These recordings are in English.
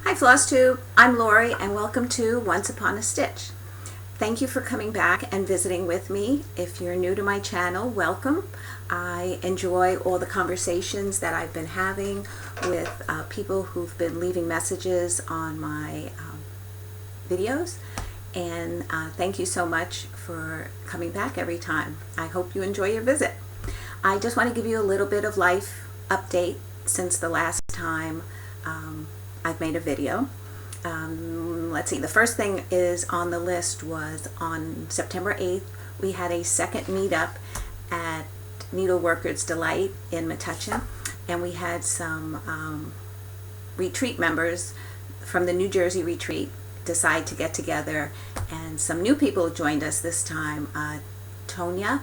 Hi Flosstube, I'm Lori and welcome to Once Upon a Stitch. Thank you for coming back and visiting with me. If you're new to my channel, welcome. I enjoy all the conversations that I've been having with people who've been leaving messages on my videos, and thank you so much for coming back every time. I hope you enjoy your visit. I just want to give you a little bit of life update since the last time I've made a video. Let's see, the first thing is on the list was on September 8th, we had a second meetup at Needleworkers Delight in Metuchen, and we had some retreat members from the New Jersey retreat decide to get together, and some new people joined us this time. Tonya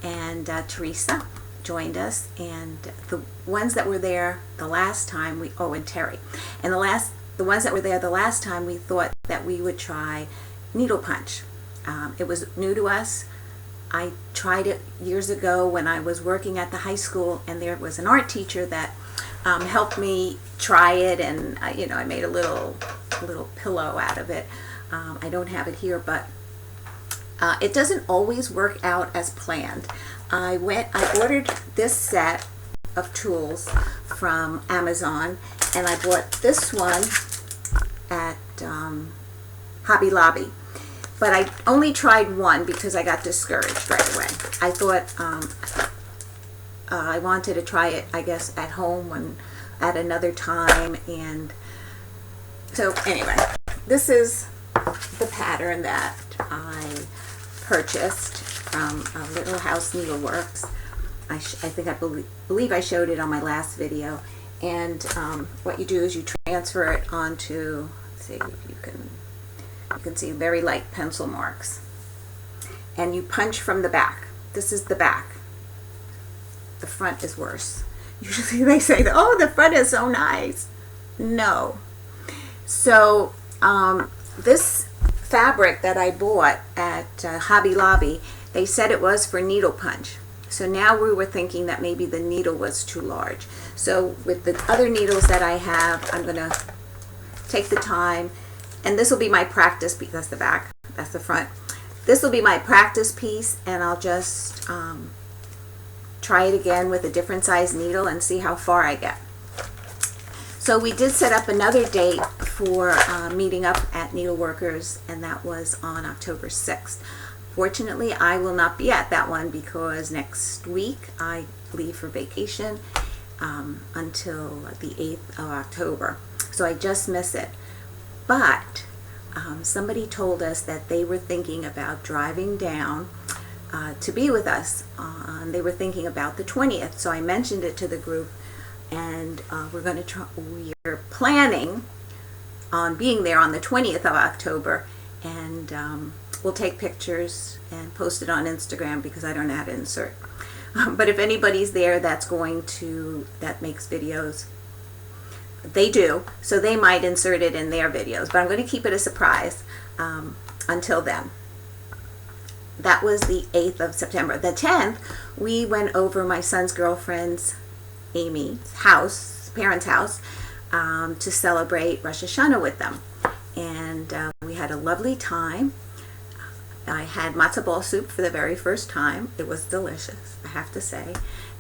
and Teresa joined us, and the ones that were there the last time, and Terry, and the ones that were there the last time, we thought that we would try needle punch. It was new to us. I tried it years ago when I was working at the high school, and there was an art teacher that helped me try it, and I made a little pillow out of it. I don't have it here, but it doesn't always work out as planned. I ordered this set of tools from Amazon, and I bought this one at Hobby Lobby, but I only tried one because I got discouraged right away. I thought I wanted to try it, I guess, at home at another time, and so anyway, this is the pattern that I purchased from Little House Needleworks. I believe I showed it on my last video. And what you do is you transfer it onto, let's see if you can see very light pencil marks, and you punch from the back. This is the back. The front is worse. Usually they say, oh, the front is so nice. No. So this fabric that I bought at Hobby Lobby, they said it was for needle punch. So now we were thinking that maybe the needle was too large. So with the other needles that I have, I'm going to take the time, and this will be my practice piece. That's the back, that's the front. This will be my practice piece, and I'll just try it again with a different size needle and see how far I get. So we did set up another date for meeting up at Needleworkers, and that was on October 6th. Fortunately, I will not be at that one because next week I leave for vacation until the 8th of October. So I just miss it. But somebody told us that they were thinking about driving down to be with us. They were thinking about the 20th. So I mentioned it to the group, and we're planning on being there on the 20th of October, and we'll take pictures and post it on Instagram because I don't know how to insert. But if anybody's there that makes videos, they do, so they might insert it in their videos, but I'm going to keep it a surprise until then. That was the 8th of September. The 10th, we went over my son's girlfriend's, Amy's parents' house, to celebrate Rosh Hashanah with them. And we had a lovely time. I had matzo ball soup for the very first time. It was delicious, I have to say.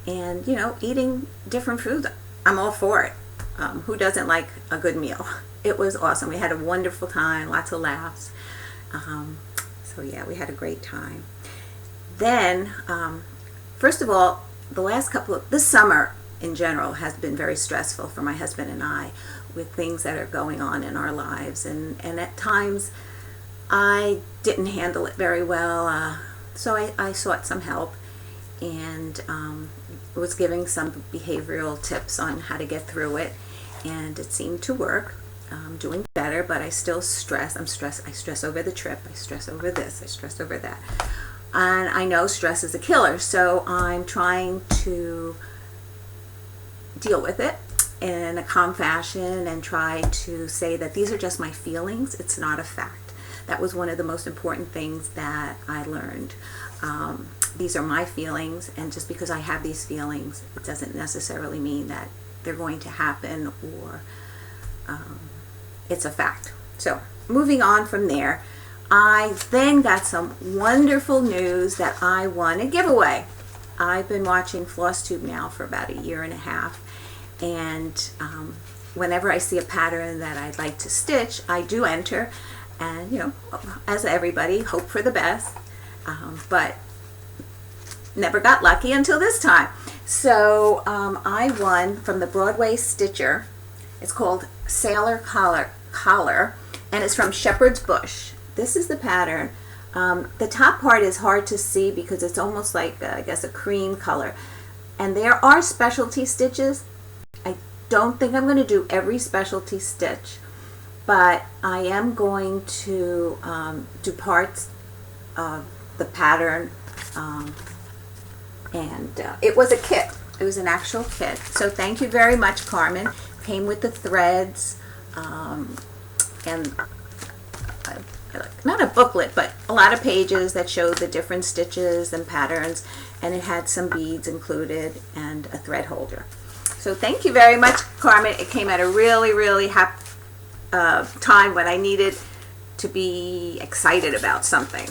And, eating different foods, I'm all for it. Who doesn't like a good meal? It was awesome. We had a wonderful time, lots of laughs. So yeah, we had a great time. Then, first of all, this summer in general has been very stressful for my husband and I, with things that are going on in our lives, and at times I didn't handle it very well, so I sought some help, and was giving some behavioral tips on how to get through it, and it seemed to work. I'm doing better, but I still stress. I stress over the trip, I stress over this, I stress over that, and I know stress is a killer, so I'm trying to deal with it in a calm fashion and try to say that these are just my feelings, it's not a fact. That was one of the most important things that I learned. These are my feelings, and just because I have these feelings, it doesn't necessarily mean that they're going to happen, or it's a fact. So moving on from there, I then got some wonderful news that I won a giveaway. I've been watching Flosstube now for about 1.5 years, and whenever I see a pattern that I'd like to stitch, I do enter, and you know, as everybody, hope for the best, but never got lucky until this time. So I won from the Broadway Stitcher. It's called Sailor Collar, and it's from Shepherd's Bush. This is the pattern. The top part is hard to see because it's almost like, I guess, a cream color. And there are specialty stitches. I don't think I'm going to do every specialty stitch, but I am going to do parts of the pattern. It was a kit. It was an actual kit. So thank you very much, Carmen. Came with the threads and not a booklet, but a lot of pages that showed the different stitches and patterns, and it had some beads included and a thread holder. So thank you very much, Carmen. It came at a really, really happy time when I needed to be excited about something.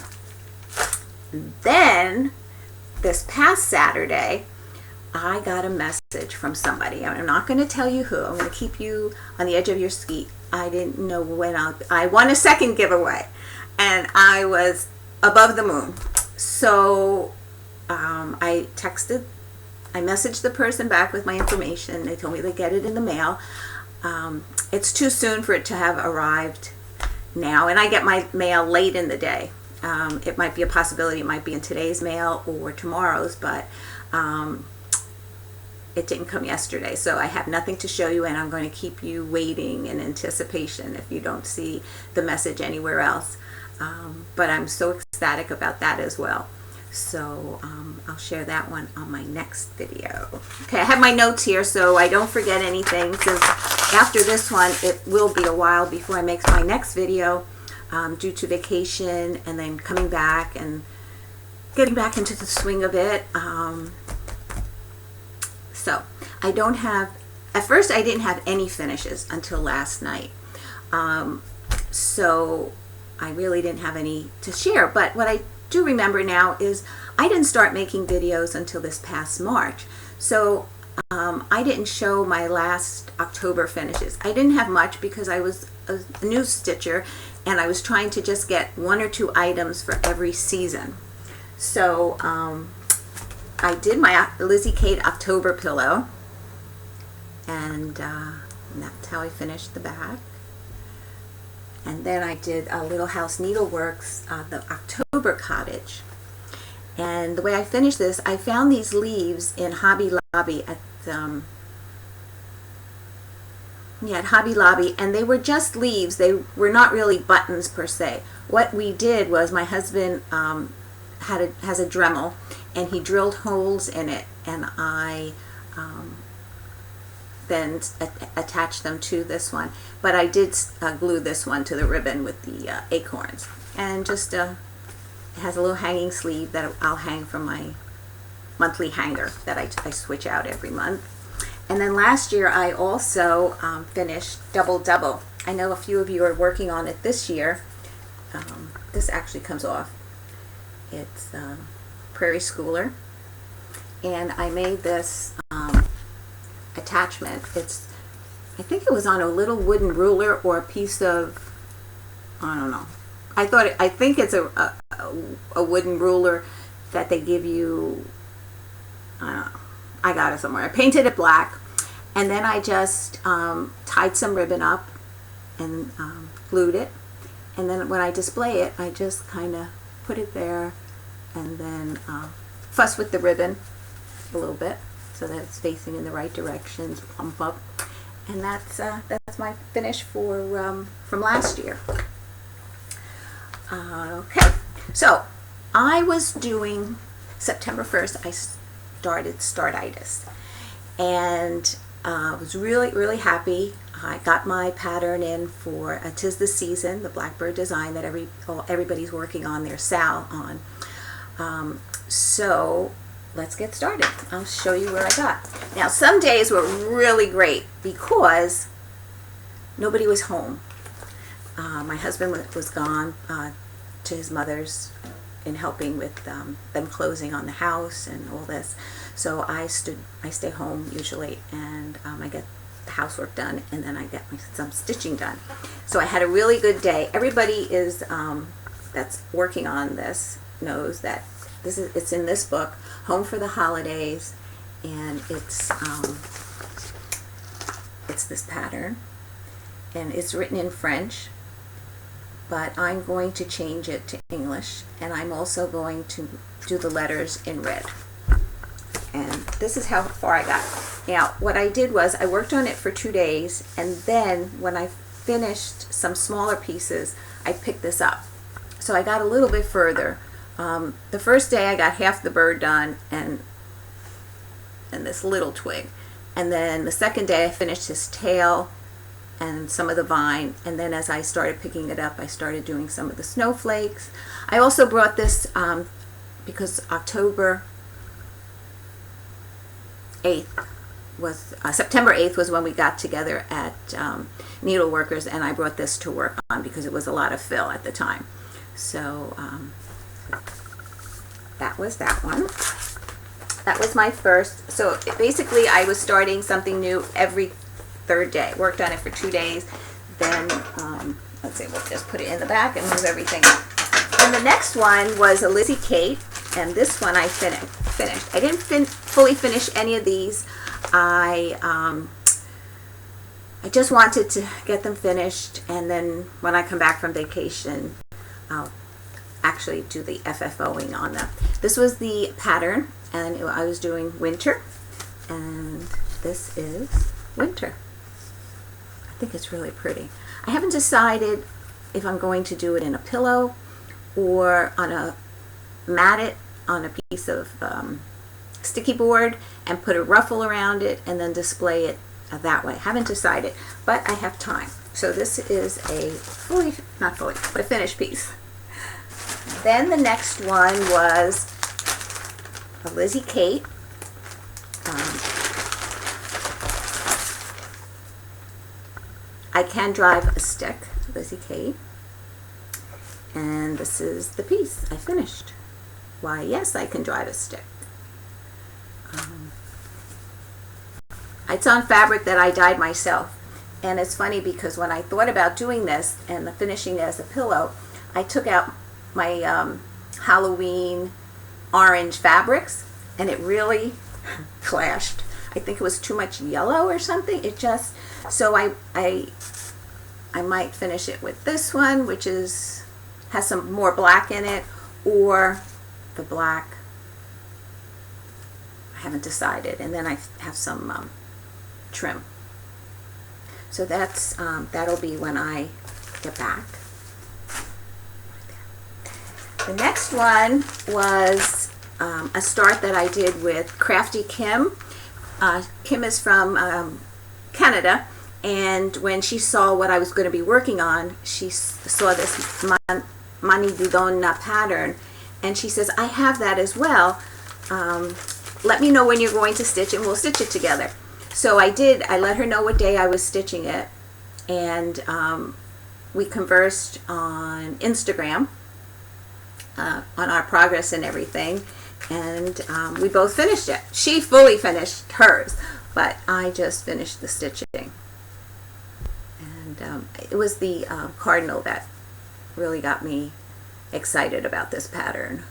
Then this past Saturday, I got a message from somebody. I'm not going to tell you who. I'm going to keep you on the edge of your seat. I didn't know when I won a second giveaway, and I was above the moon. So I messaged the person back with my information. They told me they'd get it in the mail. It's too soon for it to have arrived now, and I get my mail late in the day. It might be a possibility it might be in today's mail or tomorrow's, but it didn't come yesterday, so I have nothing to show you, and I'm going to keep you waiting in anticipation if you don't see the message anywhere else. But I'm so ecstatic about that as well. So I'll share that one on my next video. Okay, I have my notes here so I don't forget anything, since after this one it will be a while before I make my next video due to vacation and then coming back and getting back into the swing of it. So I don't have, at first I didn't have any finishes until last night. So I really didn't have any to share. But what I do remember now is I didn't start making videos until this past March. So I didn't show my last October finishes. I didn't have much because I was a new stitcher and I was trying to just get 1 or 2 items for every season. So I did my Lizzie Kate October pillow, and that's how I finished the back. And then I did a Little House Needleworks, the October cottage. And the way I finished this, I found these leaves in Hobby Lobby at Hobby Lobby, and they were just leaves. They were not really buttons per se. What we did was my husband has a Dremel, and he drilled holes in it, and I then attached them to this one. But I did glue this one to the ribbon with the acorns, and just it has a little hanging sleeve that I'll hang from my monthly hanger that I switch out every month. And then last year I also finished Double Double. I know a few of you are working on it this year. This actually comes off. It's Prairie Schooler, and I made this attachment. I think it was on a little wooden ruler or a piece of, I don't know. I think it's a wooden ruler that they give you. I don't know. I got it somewhere. I painted it black, and then I just tied some ribbon up and glued it. And then when I display it, I just kind of put it there, and then fuss with the ribbon a little bit so that it's facing in the right directions, pump up, and that's my finish for from last year. Okay, so I was doing September 1st. I started Stitchitist, and was really happy. I got my pattern in for 'Tis the Season, the Blackbird design that everybody's working on their Sal on. So let's get started. I'll show you where I got. Now some days were really great because nobody was home. My husband was gone to his mother's in helping with them closing on the house and all this. So I stay home usually, and I get the housework done, and then I get some stitching done. So I had a really good day. Everybody is that's working on this knows that it's in this book, Home for the Holidays, and it's this pattern, and it's written in French, but I'm going to change it to English, and I'm also going to do the letters in red. And this is how far I got. Now, what I did was I worked on it for 2 days, and then when I finished some smaller pieces, I picked this up. So I got a little bit further. The first day I got half the bird done and this little twig. And then the second day I finished his tail and some of the vine, and then as I started picking it up, I started doing some of the snowflakes. I also brought this because October 8th was September 8th was when we got together at Needleworkers, and I brought this to work on because it was a lot of fill at the time. So that was that one. That was my first. So basically I was starting something new every third day. Worked on it for 2 days. Then let's see, we'll just put it in the back and move everything up. And the next one was a Lizzie Kate, and this one I finished. I didn't fully finish any of these. I just wanted to get them finished, and then when I come back from vacation, I'll actually do the FFOing on them. This was the pattern, and I was doing winter, and this is winter. I think it's really pretty. I haven't decided if I'm going to do it in a pillow or mat it on a piece of sticky board and put a ruffle around it and then display it that way. Haven't decided, but I have time. So this is a not fully, but a finished piece. Then the next one was a Lizzie Kate. I can drive a stick, Lizzie Kate. And this is the piece I finished. Why, yes, I can drive a stick. It's on fabric that I dyed myself. And it's funny because when I thought about doing this and finishing it as a pillow, I took out my Halloween orange fabrics, and it really clashed. I think it was too much yellow or something. It just, so I might finish it with this one, which has some more black in it, or the black. I haven't decided. And then I have some trim. So that's that'll be when I get back. The next one was a start that I did with Crafty Kim. Kim is from Canada, and when she saw what I was going to be working on, she saw this Mani Didonna pattern, and she says, I have that as well. Let me know when you're going to stitch and we'll stitch it together. So I did. I let her know what day I was stitching it, and we conversed on Instagram on our progress and everything, and we both finished it. She fully finished hers, but I just finished the stitching. And it was the cardinal that really got me excited about this pattern.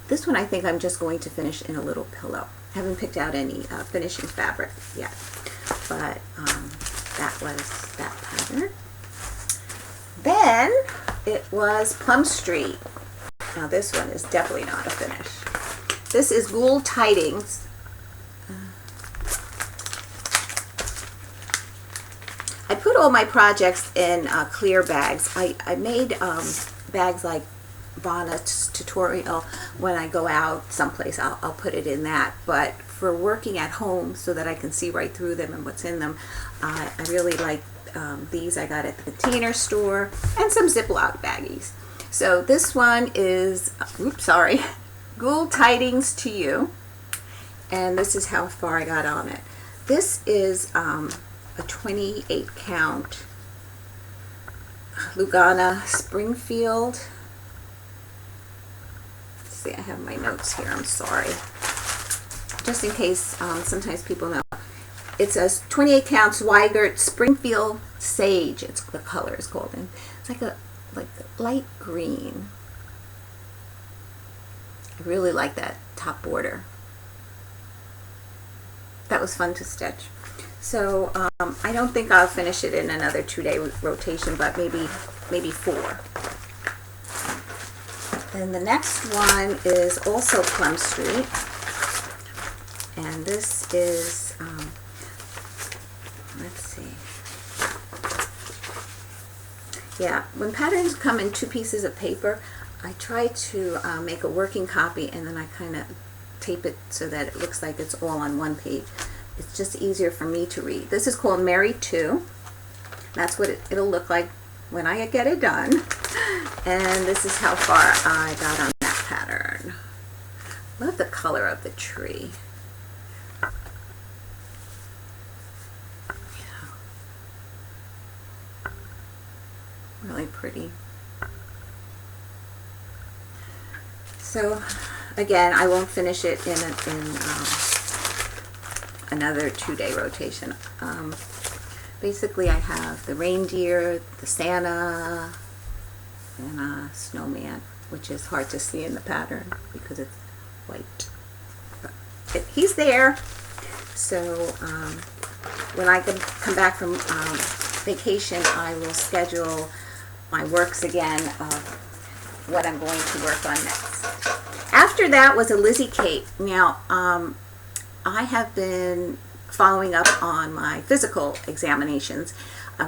This one I think I'm just going to finish in a little pillow. I haven't picked out any finishing fabric yet, but that was that pattern. Then it was Plum Street. Now this one is definitely not a finish. This is Ghoul Tidings. I put all my projects in clear bags. I made bags like Bonna's tutorial. When I go out someplace, I'll put it in that. But for working at home so that I can see right through them and what's in them, I really like these I got at the container store, and some Ziploc baggies. So this one is, oops, sorry, Ghoul Tidings to You, and this is how far I got on it. This is a 28 count Lugana Springfield. Let's see, I have my notes here, I'm sorry. Just in case, sometimes people know. It's a 28 count Zweigert Springfield Sage. It's the color is called, and it's like a light green. I really like that top border. That was fun to stitch. So I don't think I'll finish it in another 2-day rotation, but maybe 4. And the next one is also Plum Street, and this is let's see. Yeah, when patterns come in 2 pieces of paper, I try to make a working copy, and then I kind of tape it so that it looks like it's all on one page. It's just easier for me to read. This is called Mary 2. That's what it'll look like when I get it done. And this is how far I got on that pattern. Love the color of the tree. Yeah. Really pretty. So again, I won't finish it in another 2-day rotation. Basically, I have the reindeer, the Santa, and a snowman, which is hard to see in the pattern because it's white. But he's there. So when I come back from vacation, I will schedule my works again of what I'm going to work on next. After that was a Lizzie Kate. Now, I have been following up on my physical examinations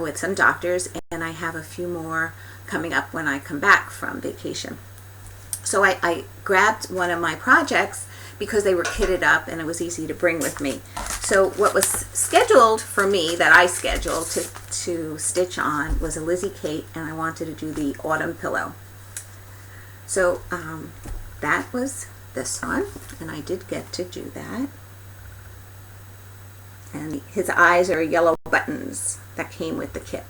with some doctors, and I have a few more coming up when I come back from vacation. So I grabbed one of my projects because they were kitted up and it was easy to bring with me. So what was scheduled for me, that I scheduled to stitch on, was a Lizzie Kate, and I wanted to do the autumn pillow. So that was this one, and I did get to do that. And his eyes are yellow buttons that came with the kit.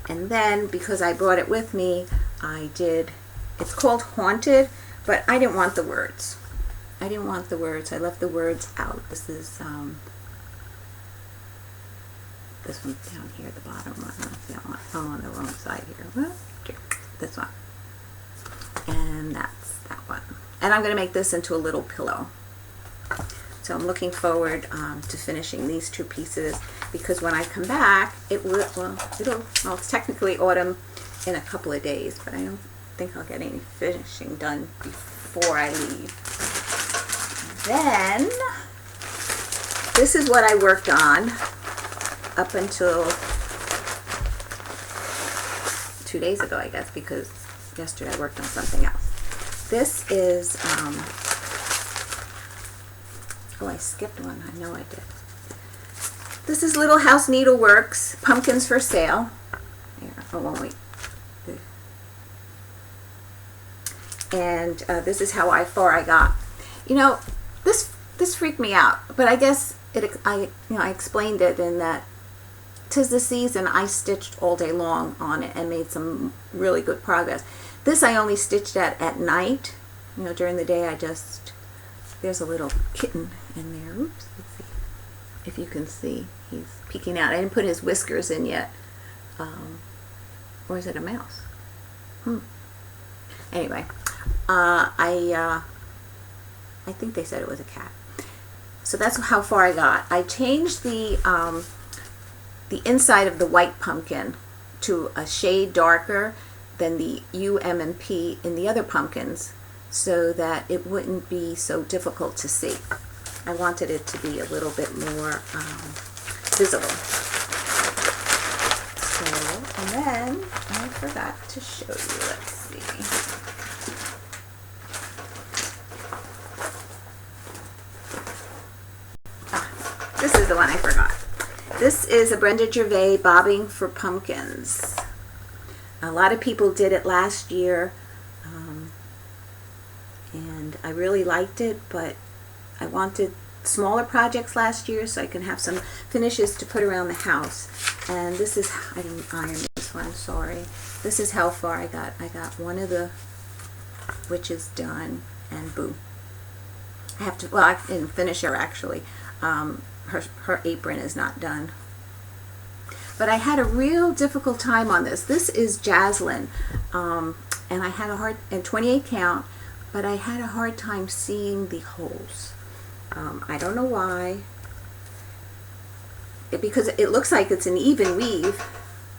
And then, because I brought it with me, it's called Haunted, but I didn't want the words. I left the words out. This is this one down here, the bottom one. I'm on the wrong side here. Well, this one. And that's that one. And I'm going to make this into a little pillow. So I'm looking forward to finishing these 2 pieces, because when I come back, it's technically autumn in a couple of days, but I don't think I'll get any finishing done before I leave. Then, this is what I worked on up until 2 days ago, I guess, because yesterday I worked on something else. This is, oh, I skipped one. I know I did. This is Little House Needleworks, Pumpkins for Sale. Here, oh, wait. And this is how far I got. You know, this freaked me out, but I guess I explained it in that 'tis the season. I stitched all day long on it and made some really good progress. This I only stitched at night. You know, during the day there's a little kitten in there. Oops, let's see if you can see. He's peeking out. I didn't put his whiskers in yet. Or is it a mouse? Anyway, I think they said it was a cat. So that's how far I got. I changed the inside of the white pumpkin to a shade darker than the U, M, and P in the other pumpkins, so that it wouldn't be so difficult to see. I wanted it to be a little bit more visible. So, and then I forgot to show you. Let's see. This is the one I forgot. This is a Brenda Gervais Bobbing for Pumpkins. A lot of people did it last year, and I really liked it, but I wanted smaller projects last year so I can have some finishes to put around the house. And this is, I didn't iron this this one, sorry. This is how far I got. I got one of the witches done, and boom. I have to, well, I didn't finish her actually. Her apron is not done. But I had a real difficult time on this. This is Jaslyn, and I had a hard, and 28 count, but I had a hard time seeing the holes. I don't know why. Because it looks like it's an even weave,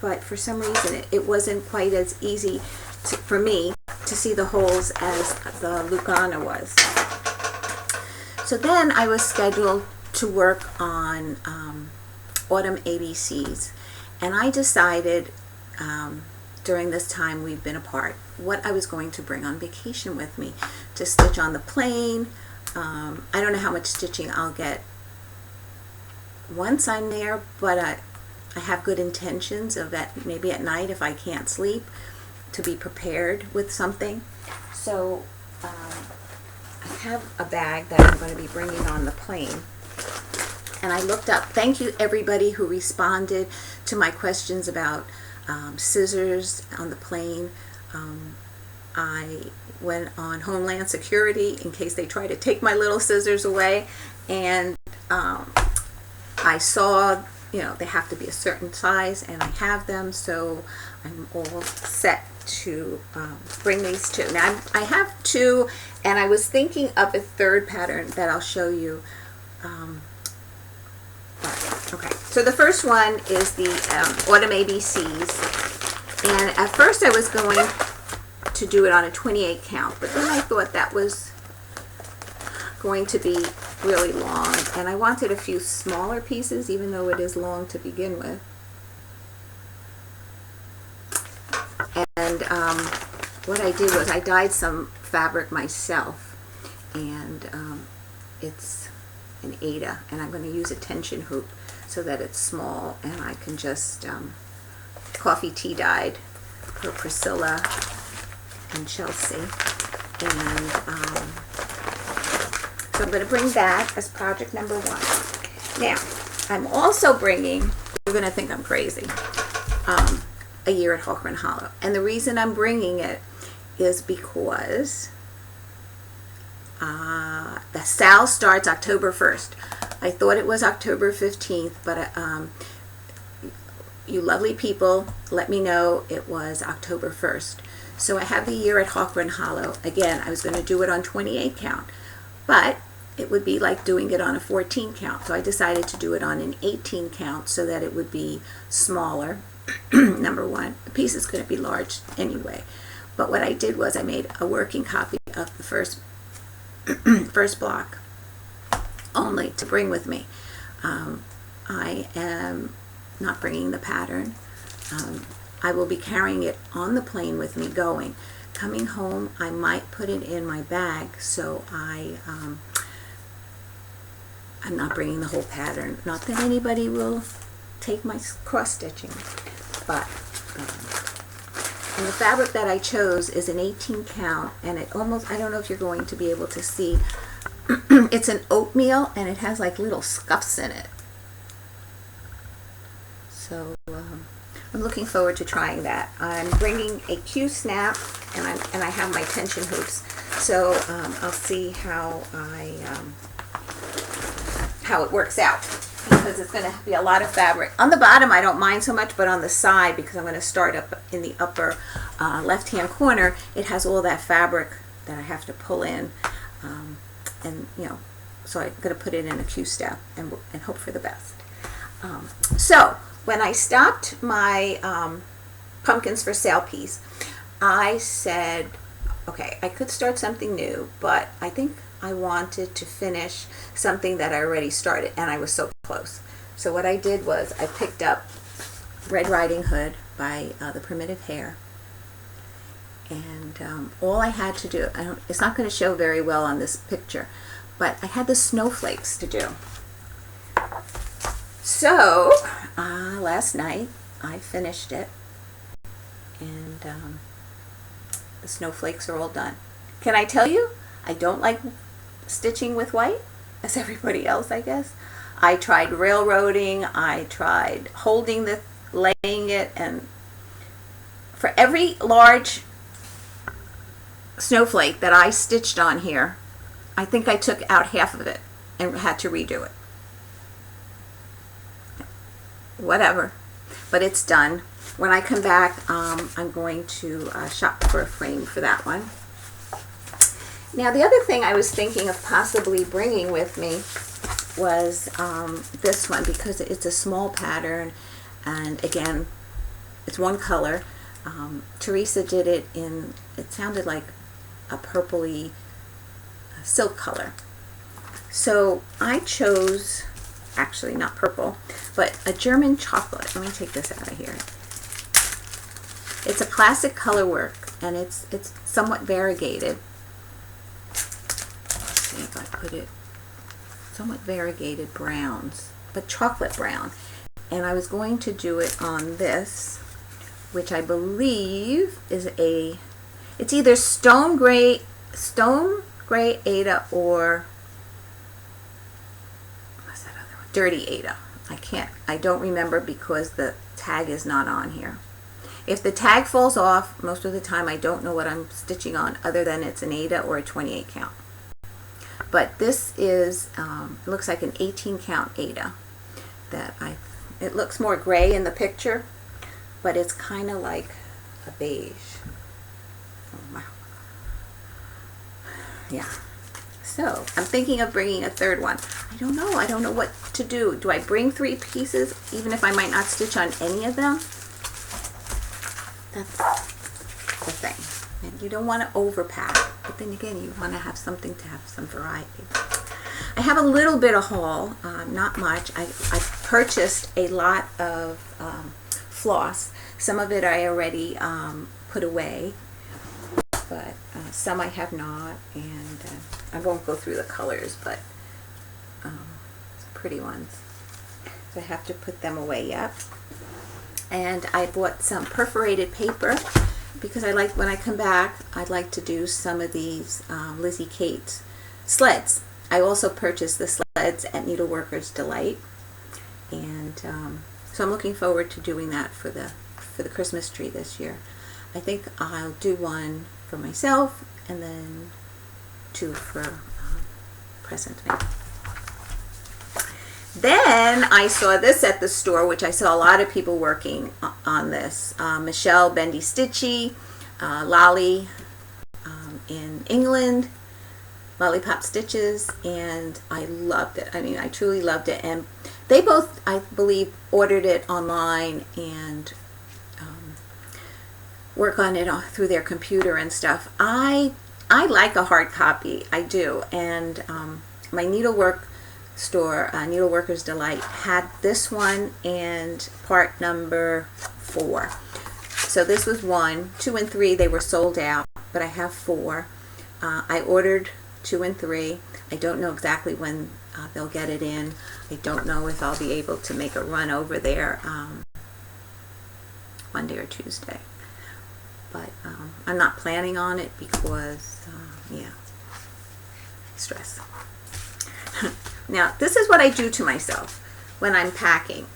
but for some reason it wasn't quite as easy for me to see the holes as the Lugana was. So then I was scheduled to work on Autumn ABCs, and I decided during this time we've been apart what I was going to bring on vacation with me to stitch on the plane. I don't know how much stitching I'll get once I'm there, but I have good intentions of that maybe at night if I can't sleep to be prepared with something. So I have a bag that I'm going to be bringing on the plane, and I looked up, thank you everybody who responded to my questions about scissors on the plane. I went on Homeland Security in case they try to take my little scissors away, and I saw, you know, they have to be a certain size, and I have them, so I'm all set to bring these two. Now I have two, and I was thinking of a third pattern that I'll show you. Okay, so the first one is the Autumn ABCs, and at first I was going to do it on a 28 count, but then I thought that was going to be really long, and I wanted a few smaller pieces even though it is long to begin with. And what I did was I dyed some fabric myself, and it's an Ada, and I'm going to use a tension hoop so that it's small, and I can just coffee tea dyed for Priscilla and Chelsea. And so I'm going to bring that as project number one. Now, I'm also bringing, you're going to think I'm crazy, A Year at Hawkman Hollow. And the reason I'm bringing it is because the sale starts October 1st. I thought it was October 15th, but you lovely people let me know it was October 1st. So I have the Year at Hawkman Hollow. Again, I was going to do it on 28 count, but it would be like doing it on a 14 count. So I decided to do it on an 18 count so that it would be smaller. Number one, the piece is going to be large anyway. But what I did was I made a working copy of the first block only to bring with me. I am not bringing the pattern. I will be carrying it on the plane with me going. Coming home, I might put it in my bag, so I'm not bringing the whole pattern. Not that anybody will take my cross stitching, but and the fabric that I chose is an 18 count, and it almost, I don't know if you're going to be able to see, it's an oatmeal, and it has like little scuffs in it. So I'm looking forward to trying that. I'm bringing a Q-snap, and I have my tension hoops, so I'll see how it works out, because it's going to be a lot of fabric. On the bottom I don't mind so much, but on the side, because I'm going to start up in the upper left hand corner, it has all that fabric that I have to pull in, and you know, so I'm going to put it in a Q-step and hope for the best. So when I stopped my pumpkins for sale piece, I said, okay, I could start something new, but I think I wanted to finish something that I already started, and I was so close. So what I did was I picked up Red Riding Hood by the Primitive Hare, and all I had to do, it's not going to show very well on this picture, but I had the snowflakes to do. So last night I finished it, and the snowflakes are all done. Can I tell you, I don't like stitching with white, as everybody else, I guess. I tried railroading, I tried holding laying it, and For every large snowflake that I stitched on here, I think I took out half of it and had to redo it. Whatever, but it's done. When I come back, I'm going to shop for a frame for that one. Now, the other thing I was thinking of possibly bringing with me was this one, because it's a small pattern, and again, it's one color. Teresa did it in, it sounded like a purpley silk color. So I chose, actually not purple, but a German chocolate. Let me take this out of here. It's a classic color work, and it's somewhat variegated. Let's see if I put it, somewhat variegated browns, but chocolate brown. And I was going to do it on this, which I believe is it's either stone gray Ada, or what's that other one? Dirty Ada. I don't remember because the tag is not on here. If the tag falls off, most of the time I don't know what I'm stitching on, other than it's an Ada or a 28 count. But this is, it looks like an 18 count Ada. It looks more gray in the picture, but it's kind of like a beige. Oh, wow. Yeah. So I'm thinking of bringing a third one. I don't know what to do. Do I bring 3 pieces, even if I might not stitch on any of them? That's the thing. And you don't want to overpack, but then again, you want to have something to have some variety. I have a little bit of haul, not much. I purchased a lot of floss. Some of it I already put away, but some I have not, and I won't go through the colors, but some pretty ones. So I have to put them away yet. And I bought some perforated paper because I like, when I come back, I'd like to do some of these Lizzie Kate's sleds. I also purchased the sleds at Needleworker's Delight, and so I'm looking forward to doing that for the Christmas tree this year. I think I'll do one for myself and then 2 for present me. Then I saw this at the store, which I saw a lot of people working on this. Michelle Bendy Stitchy, Lolly in England, Lollipop Stitches, and I loved it. I mean, I truly loved it. And they both, I believe, ordered it online and work on it through their computer and stuff. I like a hard copy, I do. And my needlework store, Needleworker's Delight, had this one and part number 4. So this was 1, 2 and 3, they were sold out, but I have 4. I ordered 2 and 3. I don't know exactly when they'll get it in. I don't know if I'll be able to make a run over there Monday or Tuesday. But I'm not planning on it because, yeah, stress. Now, this is what I do to myself when I'm packing.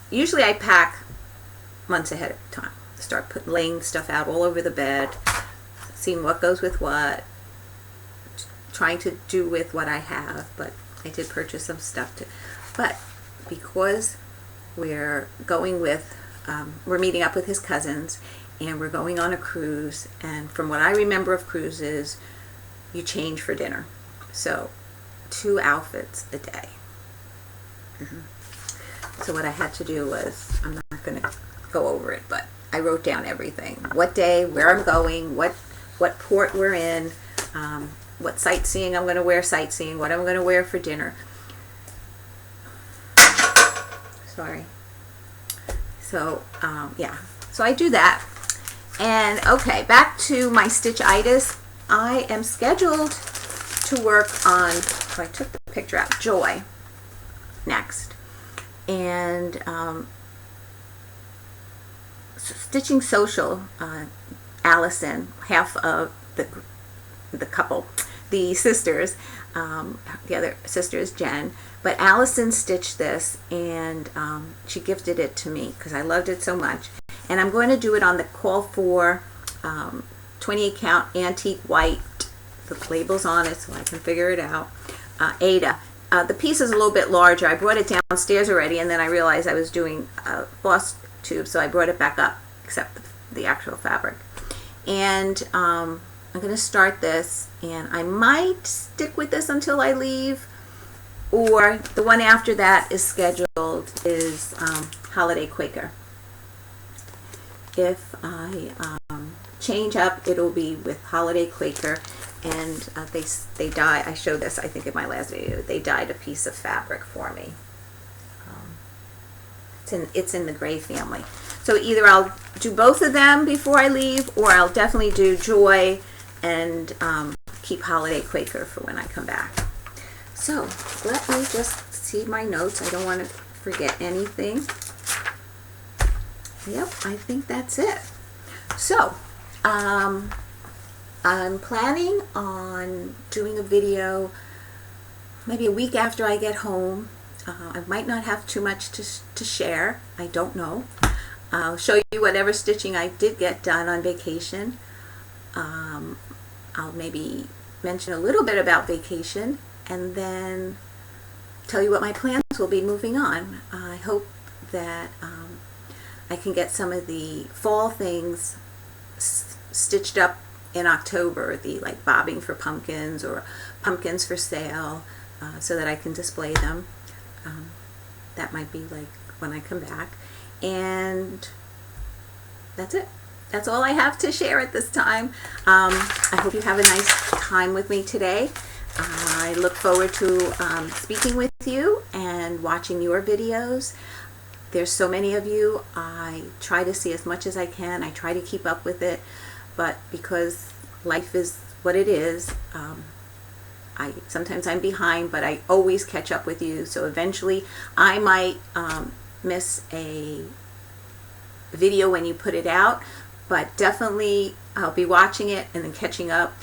Usually I pack months ahead of time. Start laying stuff out all over the bed, seeing what goes with what, trying to do with what I have, but I did purchase some stuff too. But because we're going with, we're meeting up with his cousins, and we're going on a cruise, and from what I remember of cruises, you change for dinner. So 2 outfits a day. So what I had to do was, I'm not going to go over it, but I wrote down everything. What day, where I'm going, what port we're in, what sightseeing I'm going to wear sightseeing, what I'm going to wear for dinner. Sorry. So, yeah. So I do that. And okay, back to my Stitchitis. I am scheduled to work on, I took the picture out, Joy next. And Stitching Social, Allison, half of the couple, the sisters, the other sister is Jen, but Allison stitched this, and she gifted it to me because I loved it so much. And I'm going to do it on the call for 28 count antique white. The label's on it so I can figure it out. Ada. The piece is a little bit larger. I brought it downstairs already, and then I realized I was doing Flosstube, so I brought it back up, except the actual fabric. And I'm going to start this, and I might stick with this until I leave, or the one after that is scheduled is Holiday Quaker. If I change up, it'll be with Holiday Quaker, and they dye. I showed this, I think, in my last video. They dyed a piece of fabric for me. It's in the gray family. So either I'll do both of them before I leave, or I'll definitely do Joy and keep Holiday Quaker for when I come back. So let me just see my notes. I don't want to forget anything. Yep, I think that's it. So I'm planning on doing a video maybe a week after I get home. I might not have too much to share. I don't know. I'll show you whatever stitching I did get done on vacation. I'll maybe mention a little bit about vacation, and then tell you what my plans will be moving on. I hope that I can get some of the fall things stitched up in October, the like bobbing for pumpkins or pumpkins for sale, so that I can display them. That might be like when I come back. And that's it. That's all I have to share at this time. I hope you have a nice time with me today. I look forward to speaking with you and watching your videos. There's so many of you. I try to see as much as I can. I try to keep up with it, but because life is what it is, sometimes I'm behind, but I always catch up with you. So eventually I might miss a video when you put it out, but definitely I'll be watching it and then catching up,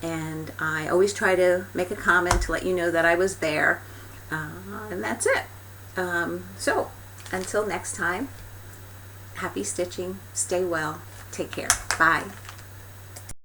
and I always try to make a comment to let you know that I was there, and that's it. So until next time, happy stitching, stay well, take care, bye.